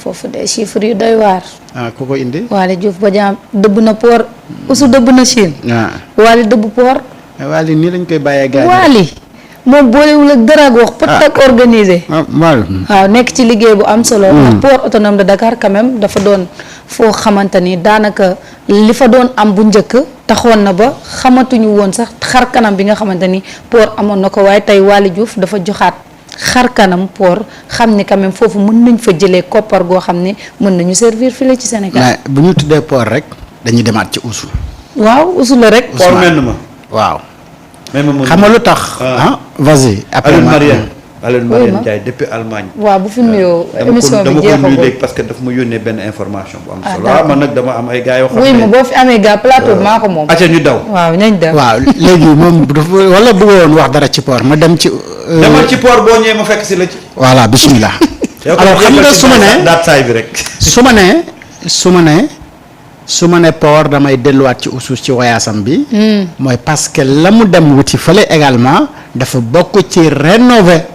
foofu de chiffres yu doy waar. ku ko indi. Waly Diouf Bodiang dëbb na port. Oussou dëbb na Chine. Waly dëbb port. Waly nii lañ koy bàyyee gars yi. Waly moom boolewul ak dara ak wax pot ak organisé. waaw nekk ci liggéey bu am solo. ndax port autonome de Dakar quand même dafa doon foo xamante ni daanaka li fa doon am bu njëkk taxoon na ba xamatuñu woon sax xar kanam bi nga xamante ni port amoon na ko waaye tey Waly Diouf dafa joxaat xar kanam port xam ni quand même foofu mën nañ fa jëlee koppar goo xam ne mën nañu servir fii ci Sénégal. mais bu ñu tuddee port rek dañuy demaat ci Oussou. waaw Oussou la rek. port mel ma waaw. xam nga lu tax. vas-y après Alioune Mariane Ndiaye depuis Allemagne. waaw bu fi nuyoo émission bi dama ko nuyu jeexagul léegi parce que daf ma yónnee benn information bu am solo. man nag dama am ay gars yoo xam wuy ne ma boo fi amee gaa plateau bi maa ko moom. acca ñu daw. waaw nañ dem. waaw léegi moom dafa wala bëggoon wax dara ci port ma dem ci. demal ci port boo ñëwee ma fekk si la ci. voilà bismillah. alors xam nga su ma nee daat saay bi rek. su ma ne port damay delluwaat ci Oussou ci wayaasam bi. mooy parce que la mu dem wuti fële également dafa bokk ci rénover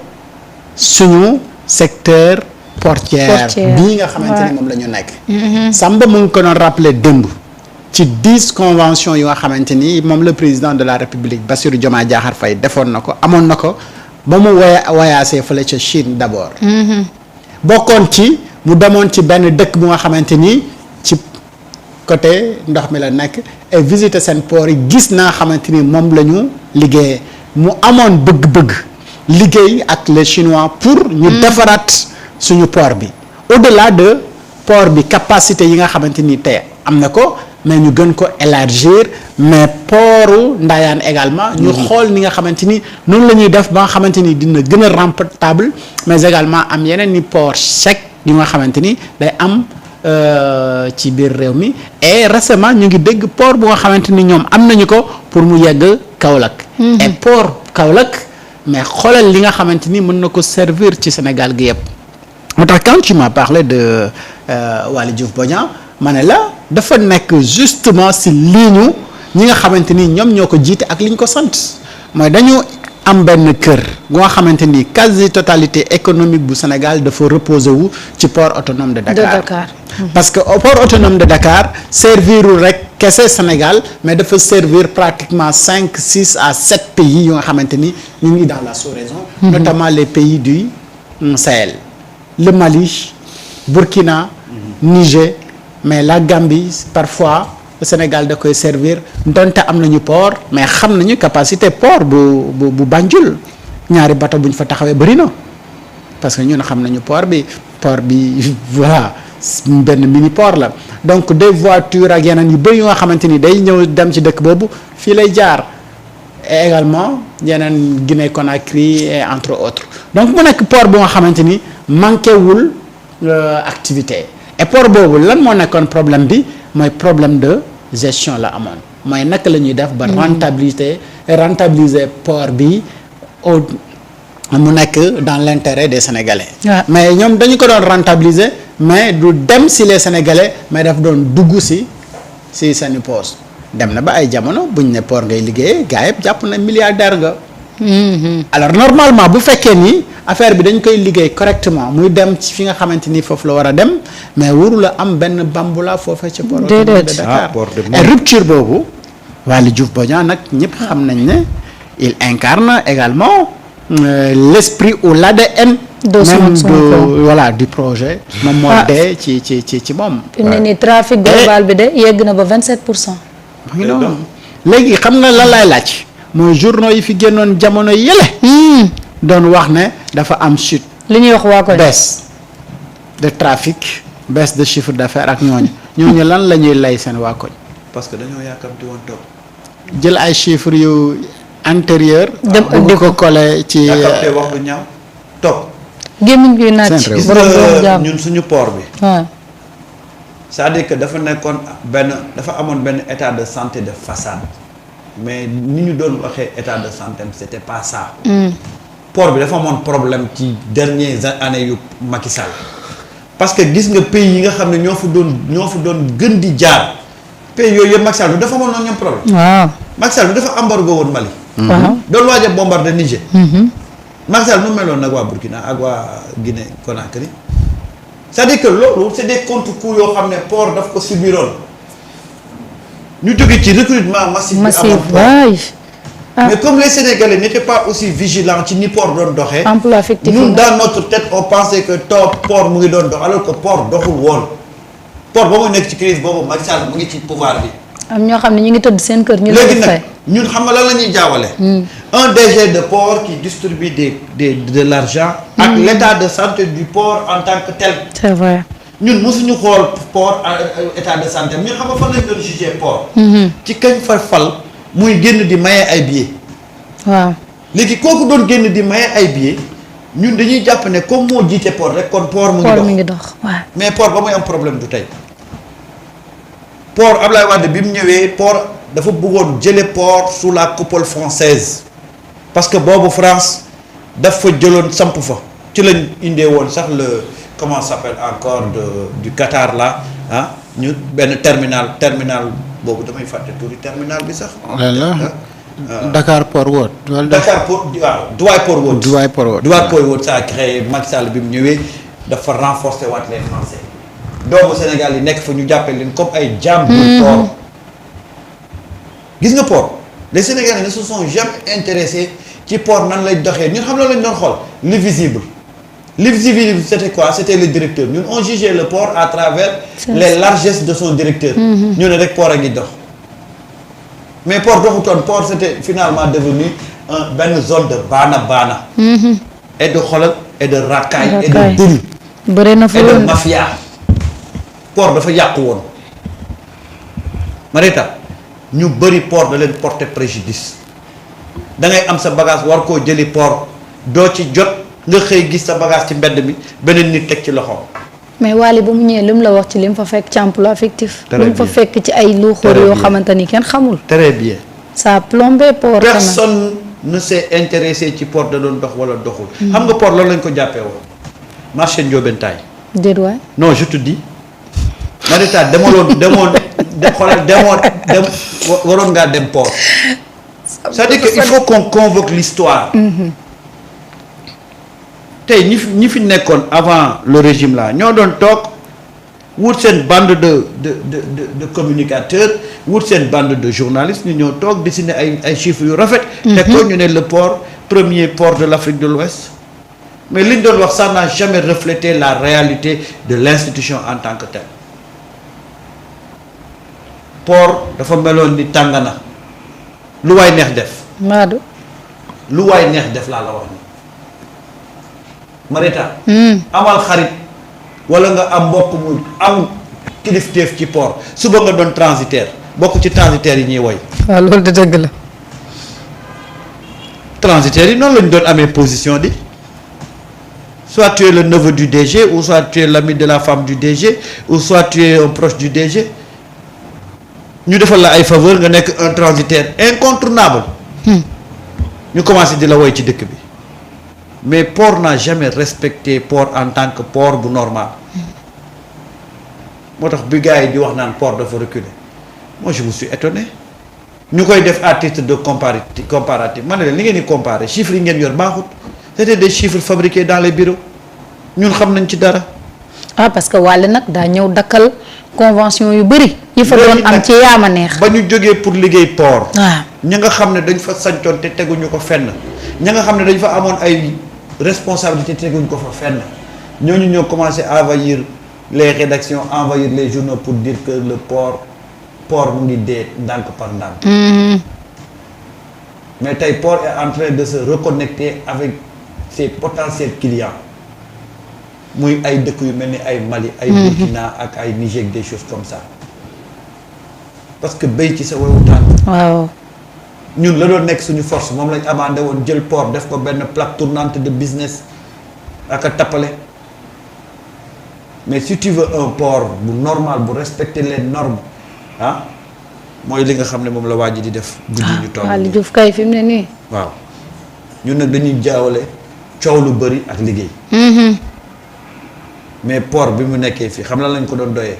suñu secteur portière bii nga xamante ni moom la ñu nekk. Samba mu ngi ko doon rappeler démb ci 10 conventions yu nga xamante ni moom le président de la République Bassirou Diomaye Diakhar Faye defoon na ko amoon na ko ba mu wayaasee fële ca Chine d'abord. bokkoon ci mu demoon ci benn dëkk bu nga xamante ni ci côté ndox mi la nekk et visiter seen port yi gis naa xamante ni moom la ñu liggéeyee mu amoon bëgg-bëgg liggéey ak les Chinois pour ñu defaraat suñu port bi au-delà de port bi capacité yi nga xamante ni tey am na ko mais ñu gën ko élargir mais portu Ndayane également ñu xool ni nga xamante ni noonu la ñuy def ba nga xamante ni dina gën a rentable mais également am yeneen ni port sec yu nga xamante ni day am ci biir réew mi et récemment ñu ngi dégg port bu nga xamante ni ñoom am nañu ko pour mu yegg Kaolack et port Kaolack mais xoolal li nga xamante ni mën na ko servir ci Sénégal gi yëpp moo tax quand tu m'as parlé de Waly Diouf Bodiang ma ne la dafa nekk justement si ligne ñi nga xamante ni ñoom ñoo ko jiite ak li ñu ko sant mooy dañu am benn kër gu nga xamante ni quasi totalité économique bu Sénégal dafa reposer wu ci port autonome de Dakar. Parce que port autonome de Dakar servirul rek kese Sénégal mais dafa servir pratiquement 5 6 à 7 pays yu nga xamante ni ñu ngi dans la sous-région. Notamment les pays du Sahel. Le Mali, Burkina, Niger, mais la Gambie parfois le Sénégal da koy servir donte am nañu port mais xam nañu capacité port bu Banjul ñaari bateau bu ñu fa taxawee bëri na parce que ñun xam nañu port bi voilà benn mini port la donc des voitures ak yeneen yu bëri yu nga xamante ni day ñëw dem ci dëkk boobu fii lay jaar et également yeneen Guinée Conakry et entre autres donc mu nekk port bu nga xamante ni manqué wul activité et port boobu lan moo nekkoon problème bi mooy problème de gestion la amoon mooy naka la ñuy def ba rentabiliser port bi au mu nekk dans l'intérêt des Sénégalais. Mais ñoom dañu ko doon rentabiliser mais du dem si les Sénégalais mais daf doon dugg si seeni poche dem na ba ay jamono buñ ne port ngay liggéeyee gars yëpp jàpp na milliardaire nga. Alors normalement bu fekkee ni affaire bi dañ koy liggéey correctement muy dem ci fi nga xamante ni foofu la war a dem mais waru la am benn bambula foofee ci port autonome de Dakar et rupture boobu Waly Diouf Bodiang nag ñëpp xam nañ ne il incarne également l'esprit ou l'ADN même du projet moom moo dee ci moom fi mu ne nii trafic global bi de yegg na ba 27%. mu ngi noonu léegi xam nga lan lay laaj mooy journaux yi fi génnoon jamono yële doon wax ne dafa am chute li ñuy wax waa ko baisse de trafic baisse de chiffre d'affaires ak ñooñu lan la ñuy lay seen waa koñ parce que dañoo yàkkamti woon toog jël ay chiffres yu antérieur bu ko collé ci yàkkamte wax lu ñaaw toog gémmiñ gi naaj gis nga ñun suñu port bi waaw c'est-à-dire que dafa nekkoon dafa amoon benn état de santé de façade mais ni ñu doon waxee état de santé c'était pas ça port bi dafa amoon problème ci dernières années yu Macky Sall parce que gis nga pays yi nga xam ne ñoo fa doon gën di jaar pays yooyu yëpp Macky Sall dafa amoon noonu ñoom problème waaw Macky Sall dafa embargo woon Mali waaw doon waaj a bombarder Niger Macky Sall nu meloon nag waa Burkina ak waa Guinée Conakry c'est-à-dire que loolu c'est des contre-coups yoo xam ne port daf ko subiroon ñu jóge ci recrutement massif bi amoon port. Mais comme les Sénégalais n'étaient pas aussi vigilants ci ni port doon doxee. emploi fictif ñun dans notre tête on pensait que port mu ngi doon dox alors que port doxul woon port ba mu nekk ci crise boobu Macky Sall mu ngi ci pouvoir bi. am ñoo xam ne ñu ngi tëdd seen kër ñu léegi nag ñun xam nga lan la ñuy jaawale. un DG de port qui distribue de l'argent ak l'état de santé du port en tant que tel. c'est vrai. ñun mosuñu xool port état de santé ñun xam nga fan lañ doon juger port. ci kañ fa fal muy génn di maye ay billets. waaw léegi kooku doon génn di maye ay billets ñun dañuy jàpp ne comme moo jiite port rek kon port mu ngi dox waaw. mais port ba muy am problème du tey port Ablaye Wade bi mu ñëwee port dafa bëggoon jële port sous la coupole française parce que boobu France daf fa jëloon samp fa ci lañ indee woon sax le comment ça s'appelle encore du Qatar là ah ñu benn terminal boobu damay fàtte tuuti terminal bi sax. Dakar Port World. Dakar Port waaw Douai Port World ça a créé Macky Sall bi mu ñëwee dafa renforcer waat les Français doomu Sénégal yi nekk fa ñu jàppale leen comme ay jaam. port gis nga port les Sénégalais ne se sont jamais intéressés ci port nan lay doxee ñun xam la lañ doon xool l'invisible c'était quoi c'était le directeur ñun on jugeait le port à travers les largesses de son directeur. ñu ne rek port a ngi dox. mais port doxutoon port c'était finalement devenu benn zone de baana. et de xolal et de racaille et de dul. bëri na fa et de mafia. port dafa yàqu woon. Marita ñu bëri port da leen porter préjudice da ngay am sa bagage war koo jëli port doo ci jot nga xëy gis sa bagage ci mbedd mi beneen nit teg ci loxoom. mais Waly ba mu ñëwee li mu la wax ci li mu fa fekk ci emploi fictif. li mu fa fekk ci ay luuxóor yoo xamante ni kenn xamul. très bien. ça a plombé port. personne ne s'est intéressé ci port da doon dox wala doxul. xam nga port loolu lañ ko jàppee woon. marché Ndiobentaay. déet waay. non je te dis. Marita waroon ngaa dem port. c'est-à-dire que il faut qu'on convoque l'histoire. tey ñi fi nekkoon avant le régime là ñoo doon toog wut seen bande de communicateurs wut seen bande de journalistes ñu ñoo toog dessiner ay chiffres yu rafet. te ko ñu ne le port premier port de l'Afrique de l'Ouest mais li ñu doon wax ça n'a jamais reflété la réalité de l'institution en tant que telle. port dafa meloon ni tàngana lu waay neex def. Maodo. lu waay neex def laa la wax ni Marita. amal xarit wala nga am mbokk mu am kilifteef ci port suba nga doon transitaire bokk ci transitaire yi ñuy woy. waaw loolu de dëgg la. transitaire yi noonu lañu doon amee position di soit tu es le neveu du DG ou soit tu es l'ami de la femme du DG ou soit tu es un proche du DG ñu defal la ay faveur nga nekk un transitaire incontournable. ñu commencé di la woy ci dëkk bi. mais port n'a jamais respecté port en tant que port bu normal moo tax bi gars yi di wax naan port dafa reculer moi je me suis étonné ñu koy def à titre de comparatif ma ne leen li ngeen di comparer chiffres yi ngeen yor baaxut c'était des chiffres fabriqués dans les bureaux ñun xam nañ ci dara. parce que Waly nag daa ñëw dakkal convention yu bëri. yi fa doon am ci yaama neex. ba ñu jógee pour liggéey port. waaw ña nga xam ne dañ fa sancoon te teguñu ko fenn ña nga xam ne dañ fa amoon ay responsabilité teguñu ko fa fenn ñooñu ñoo commencé à envahir les rédactions envahir les journaux pour dire que le port mu ngi dee ndànk par ndànk. mais tey port est en train de se reconnecter avec ses potentiels clients muy ay dëkk yu mel ni ay Mali ay Burkina ak ay Niger des choses comme ça parce que béy ci sa wewu tànk. waaw. ñun la doon nekk suñu force moom lañ amandé woon jël port def ko benn plaque tournante de business ak a tappale mais si tu veux un port bu normal bu respecter les normes mooy li nga xam ne moom la waa ji di def. guddi ñu toll Waly Diouf kay fi mu ne nii. waaw ñun nag dañuy jaawale coow lu bëri ak liggéey. mais port bi mu nekkee fii xam la lañ ko doon doyee.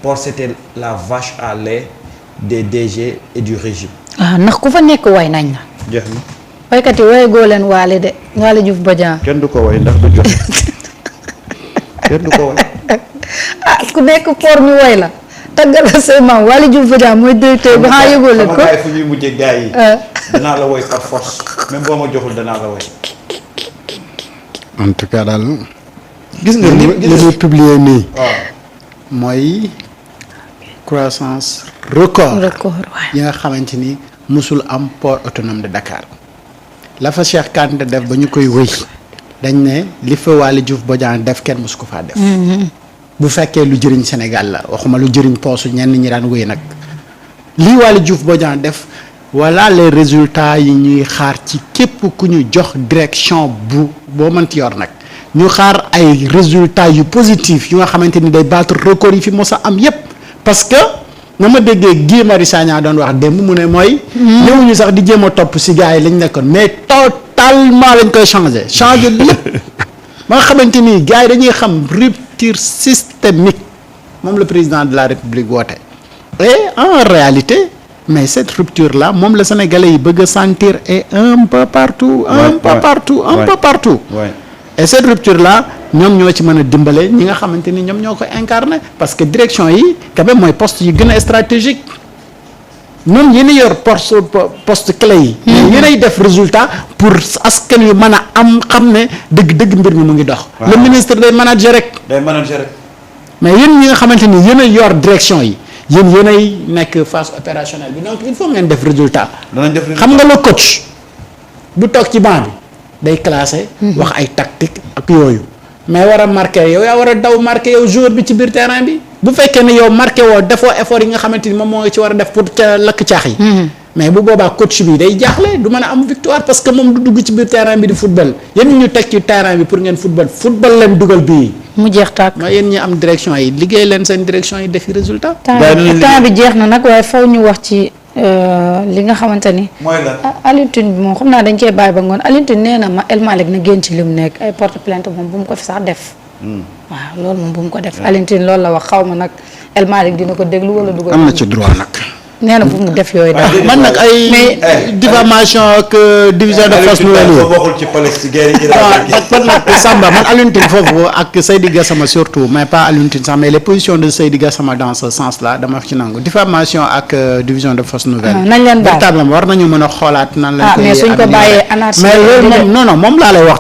port c'était la vache à lait des DG et du régime. ndax ku fa nekk way nañ la. jeex na. waykat yi waye goo leen Waly de Waly Diouf Bodian. kenn du ko way ndax du jot kenn du ko way. ku nekk port ñu woy la taggal la say maam Waly Diouf Bodiang mooy directeur bi xanaa yëgoo leen ko sama gars yi fu ñuy mujjee gars yi danaa la woy par force même boo ma joxul danaa la woy en tout cas daal gis nga li muy publier nii waaw mooy croissance record waay yi nga xamante ni musul am port autonome de Dakar la fa Cheikh Kanté def ba ñu koy wëy dañ ne li fa Waly Diouf Bodiang def kenn musu ko faa def bu fekkee lu jëriñ Sénégal la waxuma lu jëriñ poosu ñenn ñi daan wëy nag lii Waly Diouf Bodiang def voilà les résultats yi ñuy xaar ci képp ku ñu jox direction bu boo mënti yor nag ñu xaar ay résultats yu positif yu nga xamante ni day battre record yi fi mos a am yépp parce que na ma déggee Guy Marius Sagna doon wax démb mu ne mooy ñëwuñu sax di jéem a topp si gars yi lañ nekkoon mais totalement lañ koy changer lépp ba nga xamante ni gars yi dañuy xam rupture systémique moom le président de la République woote et en réalité mais cette rupture là moom la sénégalais yi bëgg a sentir et un peu partout un peu partout et cette rupture là ñoom ñoo ci mën a dimbale ñi nga xamante ni ñoom ñoo ko incarné parce que direction yi quand même mooy poste yi gën a stratégique ñoom yéen a yor poste clé yi mais yéen ay def résultat pour askan yu mën a am xam ne dëgg mbir mi mu ngi dox le ministre day manager rek mais yéen ñi nga xamante ni yéen a yor direction yi yéen ay nekk phase opérationnelle bi donc il faut ngeen def résultat xam nga le coach bu toog ci banc bi day classé wax ay tactique ak yooyu mais war a marqué yow yaa war a daw marqué yow joueur bi ci biir terrain bi bu fekkee ne yow marqué woo defoo effort yi nga xamante ni moom moo ci war a def pour ca lakk caax yi mais bu boobaa coach bi day jaaxle du mën a am victoire parce que moom du dugg ci biir terrain bi di football yéen ñu teg ci terrain bi pour ngeen football leen dugal bii mu jeex tàkk mooy yéen ñi am direction yi liggéey leen seen direction yi defi résultat temps bi jeex na nag waaye faw ñu wax ci li nga xamante ni mooy la Alioune Tine bi moom xam naa dañ koy bàyyi ba ngoon Alioune Tine nee na ma El Malick na génn ci li mu nekk ay porte plainte moom bu mu ko fi sax def waaw loolu moom bu mu ko def Alioune Tine loolu la wax xaw ma nag El Malick dina ko déglu wala du ko am na ci droit nag nee na bu mu def yooyu daal man nag ay diffamation ak division de force nouvelle yi waxul ci police guerre yi man nag Samba man Alioune Tine foofu ak Seydi Gassama surtout mais pas Alioune Tine sax mais les positions de Seydi Gassama dans ce sens là dama ci nangu diffamation ak division de force nouvelle nañ leen baal véritablement war nañu mën a xoolaat nan lañ koy mais suñ ko bàyyee anarchie mais loolu moom non moom laa lay wax